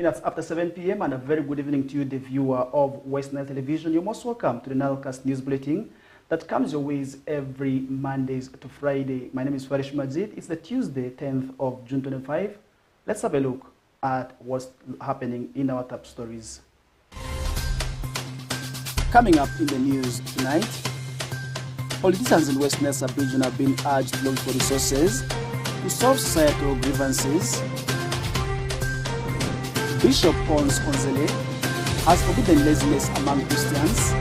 minutes after 7 p.m. and a very good evening to you, the viewer of West Nile Television. You're most welcome to the NILECAST news bulletin that comes your ways every Mondays to Friday. My name is Farish Majid. It's the Tuesday, 10th of June 25. Let's have a look at what's happening in our top stories. Coming up in the news tonight, politicians in West Nile sub-region have been urged to look for resources to solve societal grievances. Bishop Pons Konzele has forbidden laziness among Christians.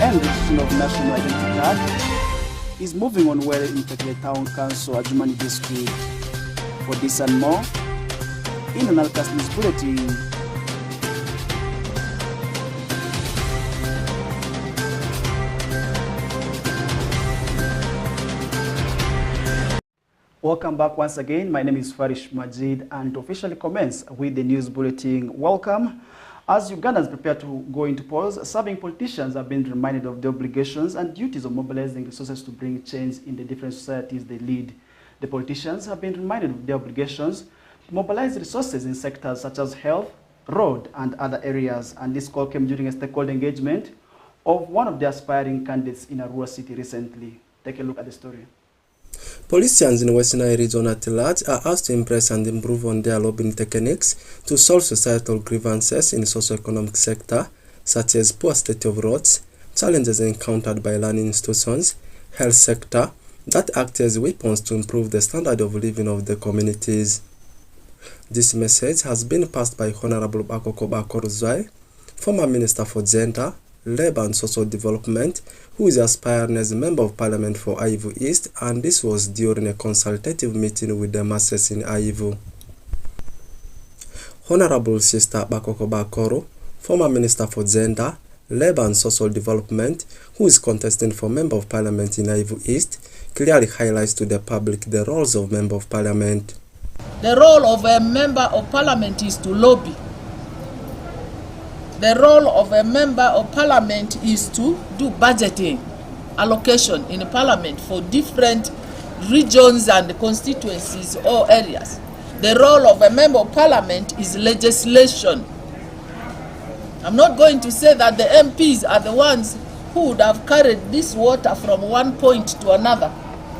And the issue of national identity card is moving on well in Tekle Town Council at Jumani District. For this and more, in the NILECAST news bulletin. Welcome back once again. My name is Farish Majid, and to officially commence with the news bulletin, welcome. As Ugandans prepare to go into polls, serving politicians have been reminded of the obligations and duties of mobilizing resources to bring change in the different societies they lead. The politicians have been reminded of their obligations to mobilize resources in sectors such as health, road, and other areas. And this call came during a stakeholder engagement of one of the aspiring candidates in Arua City recently. Take a look at the story. Politicians in Western Nile region at large are asked to impress and improve on their lobbying techniques to solve societal grievances in the socio-economic sector, such as poor state of roads, challenges encountered by learning institutions, health sector, that act as weapons to improve the standard of living of the communities. This message has been passed by Honorable Bakoko Bakoruzwai, former Minister for Gender, Labour and Social Development, who is aspiring as a Member of Parliament for Aivu East, and this was during a consultative meeting with the masses in Aivu. Honorable Sister Bakoko Bakoro, former Minister for Gender, Labour and Social Development, who is contesting for Member of Parliament in Aivu East, clearly highlights to the public the roles of Member of Parliament. The role of a Member of Parliament is to lobby. The role of a Member of Parliament is to do budgeting, allocation in Parliament for different regions and constituencies or areas. The role of a Member of Parliament is legislation. I'm not going to say that the MPs are the ones who would have carried this water from one point to another,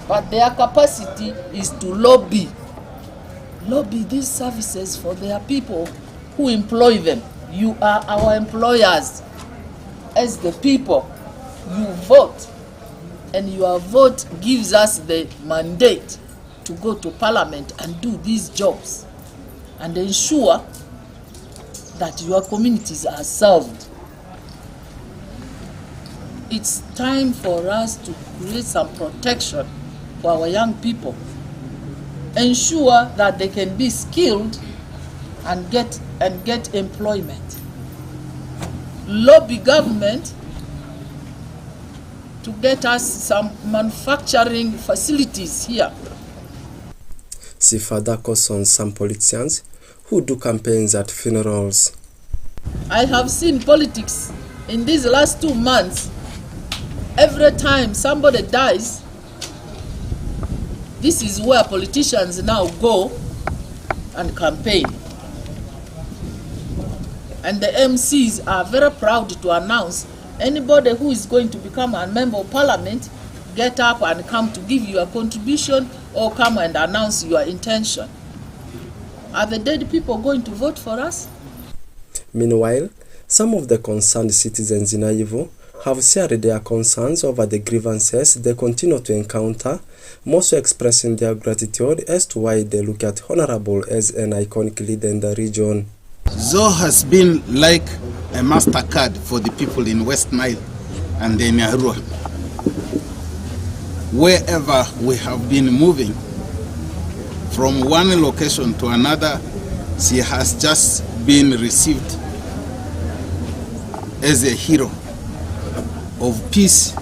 but their capacity is to lobby these services for their people who employ them. You are our employers. As the people, you vote, and your vote gives us the mandate to go to Parliament and do these jobs and ensure that your communities are served. It's time for us to create some protection for our young people. Ensure that they can be skilled and get employment. Lobby government to get us some manufacturing facilities here. See further calls on some politicians who do campaigns at funerals. I have seen politics in these last 2 months. Every time somebody dies, this is where politicians now go and campaign. And the MCs are very proud to announce anybody who is going to become a Member of Parliament, get up and come to give you a contribution or come and announce your intention. Are the dead people going to vote for us? Meanwhile, some of the concerned citizens in Aivu have shared their concerns over the grievances they continue to encounter, mostly expressing their gratitude as to why they look at Honorable as an iconic leader in the region. Zo has been like a MasterCard for the people in West Nile and in Arua. Wherever we have been moving, from one location to another, she has just been received as a hero of peace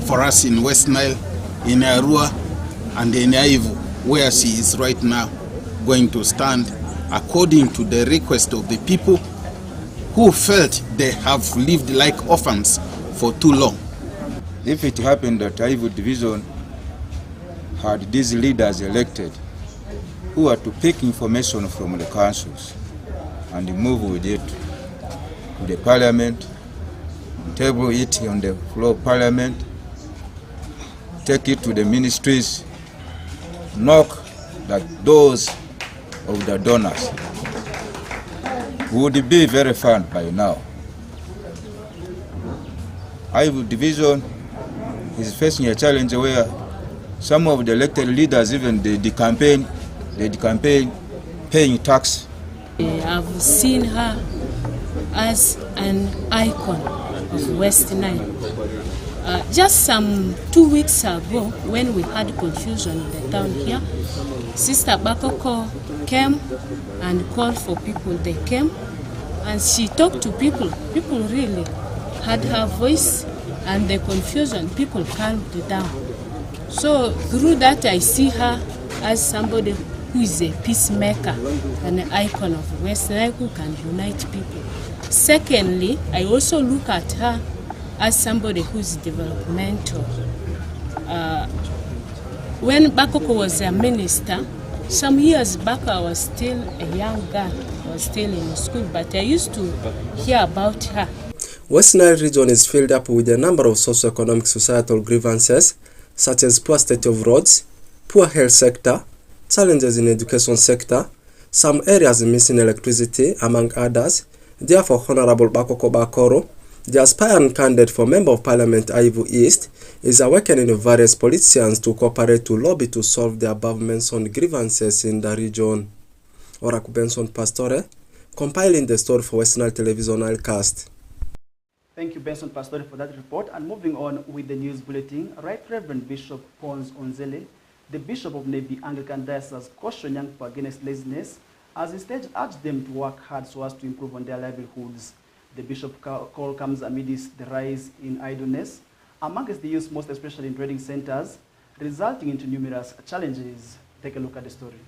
for us in West Nile, in Arua, and in Aivu, where she is right now going to stand according to the request of the people who felt they have lived like orphans for too long. if it happened that Ivory Division had these leaders elected who are to pick information from the councils and move with it to the parliament, table it on the floor of parliament, take it to the ministries, knock that doors of the donors would be very fun by now. Ivory Division is facing a challenge where some of the elected leaders, even the campaign paying tax. I've seen her as an icon of West Nile. Just some 2 weeks ago, when we had confusion in the town here, Sister Bakoko came and called for people. They came and she talked to people. People really had her voice, and the confusion, people calmed down. So through that, I see her as somebody who is a peacemaker and an icon of West Nile who can unite people. Secondly, I also look at her as somebody who is developmental. When Bakoko was a minister, some years back I was still a young girl, I was still in school, but I used to hear about her. West Nile region is filled up with a number of socio-economic societal grievances, such as poor state of roads, poor health sector, challenges in education sector, some areas missing electricity, among others. Therefore, Honorable Bakoko Bakoro, the aspiring candidate for Member of Parliament Ivory East, is awakening various politicians to cooperate to lobby to solve the above-mentioned grievances in the region. Oraku Benson Pastore, compiling the story for West Nile Television NILECAST. Thank you, Benson Pastore, for that report. And moving on with the news bulletin, Right Reverend Bishop Pons Onzele, the Bishop of Nebi Anglican Diocese, cautioned young people against laziness, as instead urged them to work hard so as to improve on their livelihoods. The bishop call comes amidst the rise in idleness amongst the youth, most especially in trading centers, resulting into numerous challenges. Take a look at the story.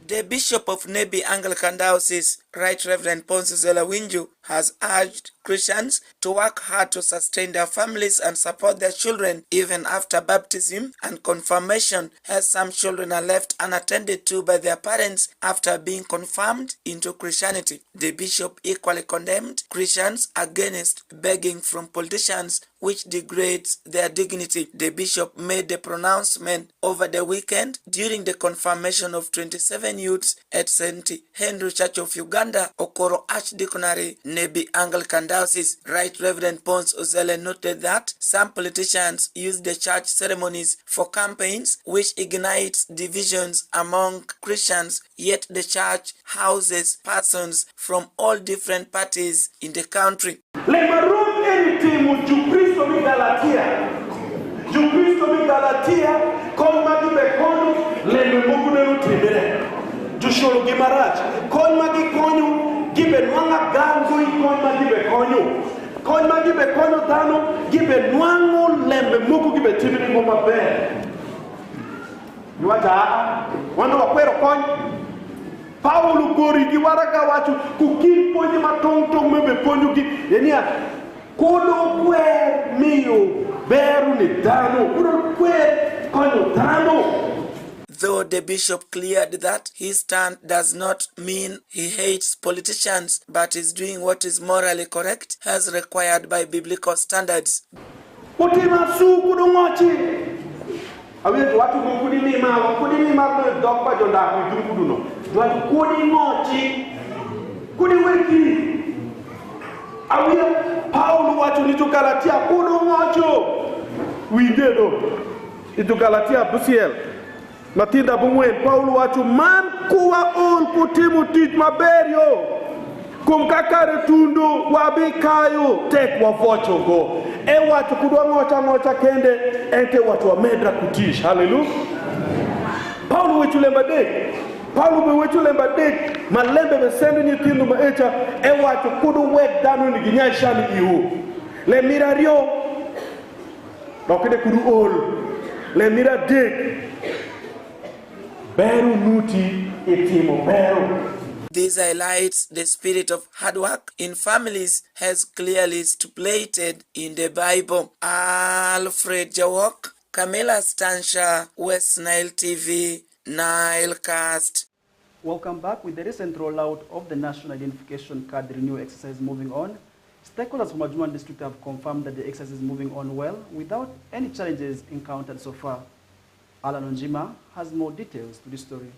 The Bishop of Nebi Anglican Diocese, Right Reverend Pons Onzele, has urged Christians to work hard to sustain their families and support their children even after baptism and confirmation, as some children are left unattended to by their parents after being confirmed into Christianity. The bishop equally condemned Christians against begging from politicians, which degrades their dignity. The bishop made the pronouncement over the weekend during the confirmation of 27 youths at St. Henry Church of Uganda, Okoro Archdeaconry, Nebi Anglican Diocese. Right Reverend Pons Onzele noted that some politicians use the church ceremonies for campaigns, which ignites divisions among Christians, yet the church houses persons from all different parties in the country. Jusholo Gimaraj, kon magi konyu, gibe nwanga gangu i kon magi be konyu. Kon magi be konyu tano, gibe nwangu lembe muku gibe tibiri ngoma be. Nuaja, wando wakwero konyu. Paulo gori giwaraga wachu, kukin ponyi matong mebe ponyu gi. Yenia, kodo kwe miyo, beru ni tano, kodo kwe konyu tano. Though the bishop cleared that his stand does not mean he hates politicians, but is doing what is morally correct as required by biblical standards. Matinda bumwen Paulo wachu man kuwa on kutimu tit maberio kum kakare tundo wabikayo tek wa vocho go e watu kudwa ngocha kende ente watu wa medra kutish. Hallelujah. Paulo wechu lemba dek, Paulo be wechu lemba dek, malembe be sendu nyitindo maecha e watu kudu wek danu ni ginyai shani ihu le mirario dokede kudu ol le mira dek Beru nuti itimo beru. This highlights the spirit of hard work in families as clearly stipulated in the Bible. Alfred Jawok, Camilla Stansha, West Nile TV, NILECAST. Welcome back. With the recent rollout of the National Identification Card renewal exercise moving on, stakeholders from Adjumani District have confirmed that the exercise is moving on well without any challenges encountered so far. Alan Onjima has more details to this story.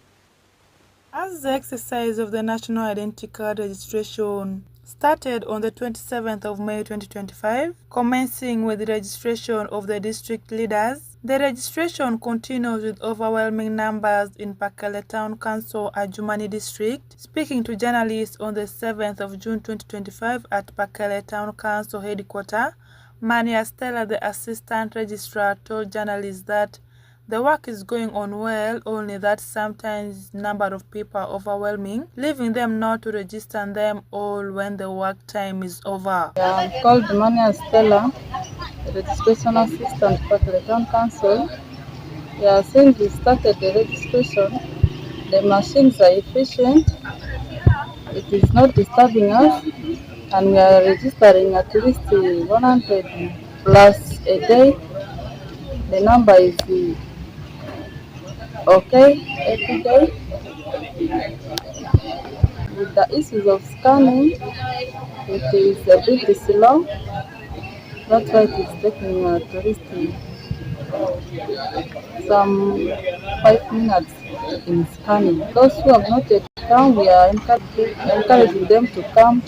As the exercise of the National Identity Card registration started on the 27th of May 2025, commencing with the registration of the district leaders, the registration continues with overwhelming numbers in Pakele Town Council, Adjumani District. Speaking to journalists on the 7th of June 2025 at Pakele Town Council headquarters, Mania Stella, the assistant registrar, told journalists that the work is going on well, only that sometimes number of people are overwhelming, leaving them not to register them all when the work time is over. I'm called Mania Stella, registration assistant for the town council. Since we started the registration, the machines are efficient, it is not disturbing us, and we are registering at least 100 plus a day. The number is okay every day. With the issues of scanning, it is a bit slow. That's why it is taking at least some 5 minutes in scanning. Those who have not yet come, we are encouraging them to come.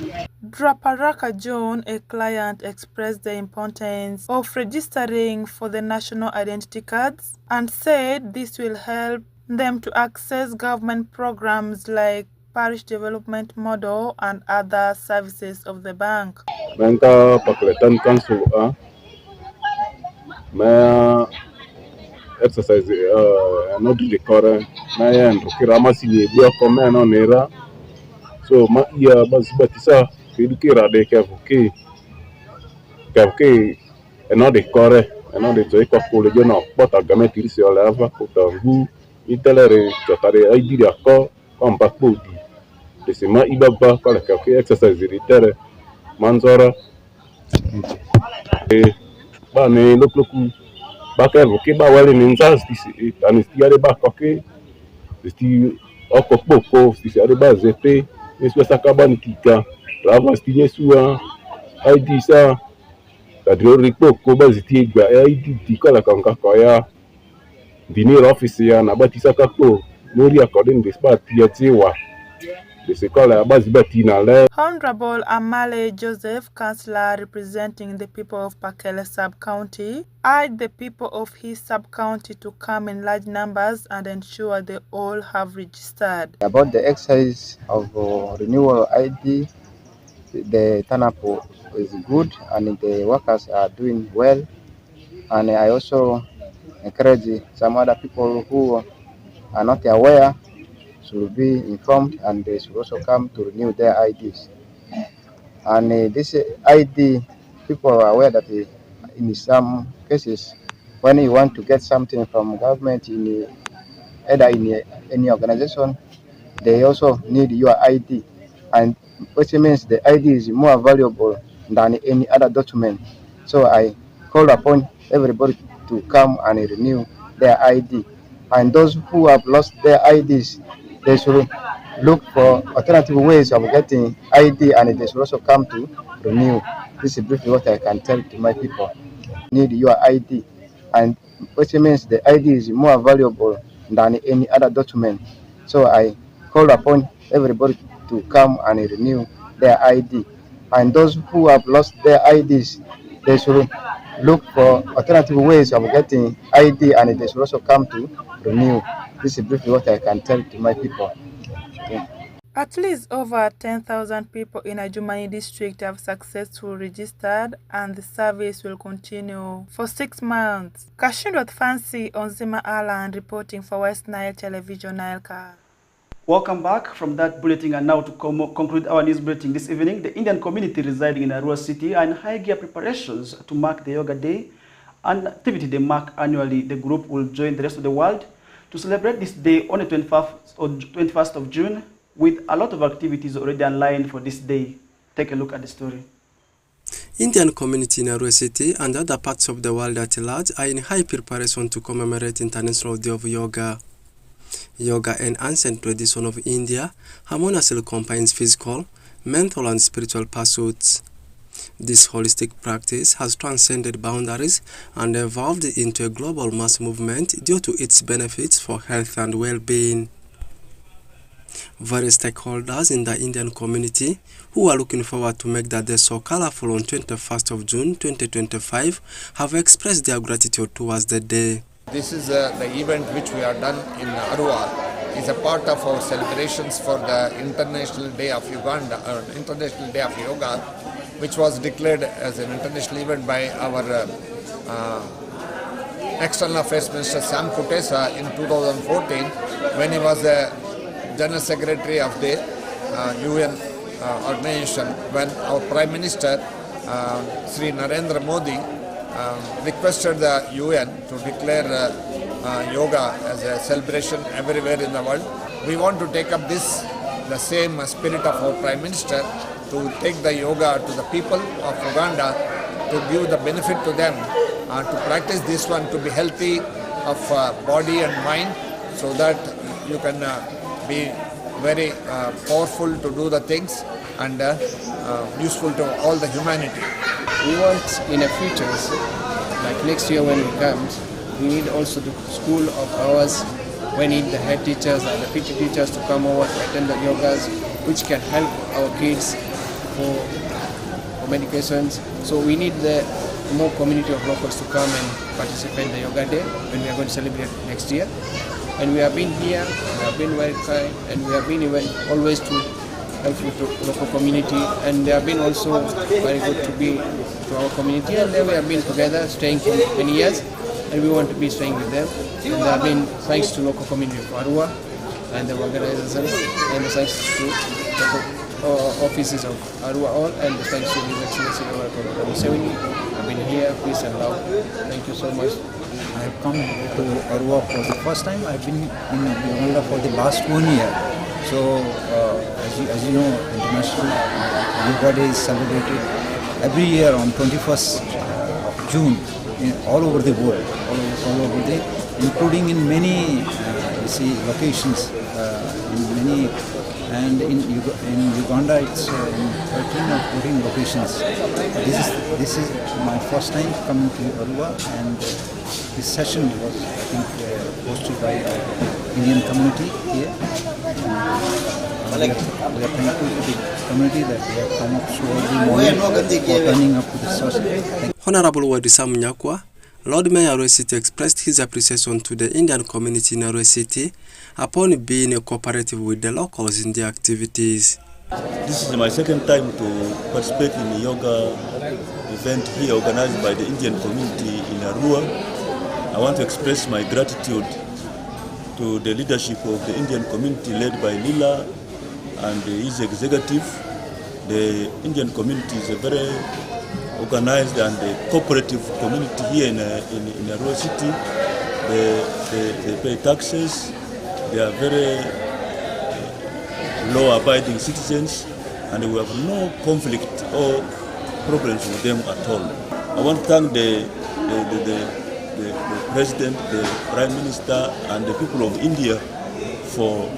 Draparaka John, a client, expressed the importance of registering for the national identity cards and said this will help them to access government programs like parish development model and other services of the bank. Menka Pakletan Council, my exercise, not the current, my and Kiramasi, we are command on era. So, my ear, Batisa, Kidukira, they Kavuki, and not the correct, and not the Joy College, but a gamet is your lava, who, Italy, Jotare, I did a call, come back booty. The Sima Ibaba, Kalaka exercise, the Manzora. Bane look back evoke ba wale ninzas and stiare ba koke sti okopoko stiare ba zepe nesu sakaba nitika lava stinye suwa ID sa kadro ripoko ba ziti gba ID dikola kanka koya dini office ya na batisa kako nori according the spot tiwa. Honorable Amale Joseph, councillor representing the people of Pakele sub-county, urged the people of his sub-county to come in large numbers and ensure they all have registered. About the exercise of renewal ID, the turn-up is good and the workers are doing well. And I also encourage some other people who are not aware should be informed, and they should also come to renew their IDs. And this ID, people are aware that in some cases, when you want to get something from government, either in any organization, they also need your ID, and which means the ID is more valuable than any other document. So I call upon everybody to come and renew their ID. And those who have lost their IDs, they should look for alternative ways of getting ID, and they should also come to renew. This is briefly what I can tell to my people. Need your ID, and which means the ID is more valuable than any other document. So I call upon everybody to come and renew their ID. And those who have lost their IDs, they should look for alternative ways of getting ID, and they should also come to renew. This is briefly what I can tell to my people. Yeah. At least over 10,000 people in Adjumani district have successfully registered, and the service will continue for 6 months. Kashindwa Fancy Onzima Alan reporting for West Nile Television, NILECAST. Welcome back from that bulletin, and now to conclude our news bulletin this evening, the Indian community residing in Arua City are in high gear preparations to mark the Yoga Day, an activity they mark annually. The group will join the rest of the world to celebrate this day on the 21st of June with a lot of activities already online for this day. Take a look at the story. Indian community in Arua City and other parts of the world at large are in high preparation to commemorate International Day of Yoga. Yoga, an ancient tradition of India, harmoniously combines physical, mental and spiritual pursuits. This holistic practice has transcended boundaries and evolved into a global mass movement due to its benefits for health and well-being. Various stakeholders in the Indian community who are looking forward to make the day so colorful on 21st of June 2025 have expressed their gratitude towards the day. This is the event which we have done in Arua. It's a part of our celebrations for the International Day of International Day of Yoga, which was declared as an international event by our External Affairs Minister Sam Kutesa in 2014 when he was the General Secretary of the UN organization, when our Prime Minister Sri Narendra Modi requested the UN to declare yoga as a celebration everywhere in the world. We want to take up the same spirit of our Prime Minister, to take the yoga to the people of Uganda, to give the benefit to them, to practice this one, to be healthy of body and mind, so that you can be very powerful to do the things and useful to all the humanity. We want in the future, like next year when it comes, we need also the school of ours. We need the head teachers and the PT teachers to come over to attend the yogas, which can help our kids for medications. So we need the more community of locals to come and participate in the yoga day when we are going to celebrate next year. And we have been here, we have been very kind, and we have been even always to help with the local community, and they have been also very good to be to our community, and then we have been together staying for many years, and we want to be staying with them. And they have been thanks to local community of Arua and the organizers, and thanks to local offices of Arua all, and thanks to His Excellency Museveni. I've been here, peace and love. Thank you so much. I have come to Arua for the first time. I've been in Uganda for the last 1 year. So, as you know, International Yoga Day is celebrated every year on 21st of June all over the world, all over the, including in many locations, and in Uganda it's in 13 or 14 locations. This is my first time coming to Arua, and this session was, I think, hosted by our Indian community here. We are thankful to the community that they have come up so early morning for turning up to the session. Honorable Wadisa Munyakwa, Lord Mayor Arua City expressed his appreciation to the Indian community in Arua City upon being cooperative with the locals in their activities. This is my second time to participate in a yoga event here organized by the Indian community in Arua. I want to express my gratitude to the leadership of the Indian community led by Lila and his executive. The Indian community is a very organized and cooperative community here in Arua City. They pay taxes. They are very law-abiding citizens, and we have no conflict or problems with them at all. I want to thank the President, the Prime Minister, and the people of India for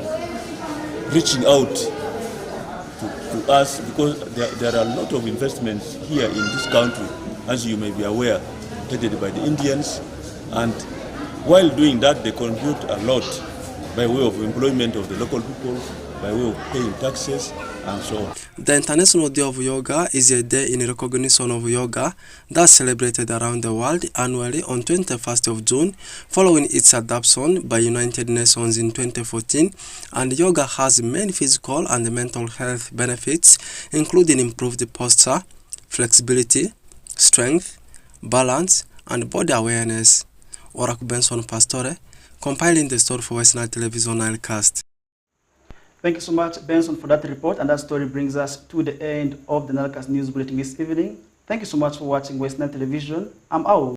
reaching out to us, because there are a lot of investments here in this country, as you may be aware, headed by the Indians, and while doing that they contribute a lot by way of employment of the local people, by way of paying taxes, and so on. The International Day of Yoga is a day in recognition of yoga that's celebrated around the world annually on 21st of June, following its adoption by United Nations in 2014. And yoga has many physical and mental health benefits, including improved posture, flexibility, strength, balance, and body awareness. Oraku Benson Pastore, compiling the story for Western Television NILECAST. Thank you so much, Benson, for that report, and that story brings us to the end of the NILECAST News Bulletin this evening. Thank you so much for watching Western Television. I'm out.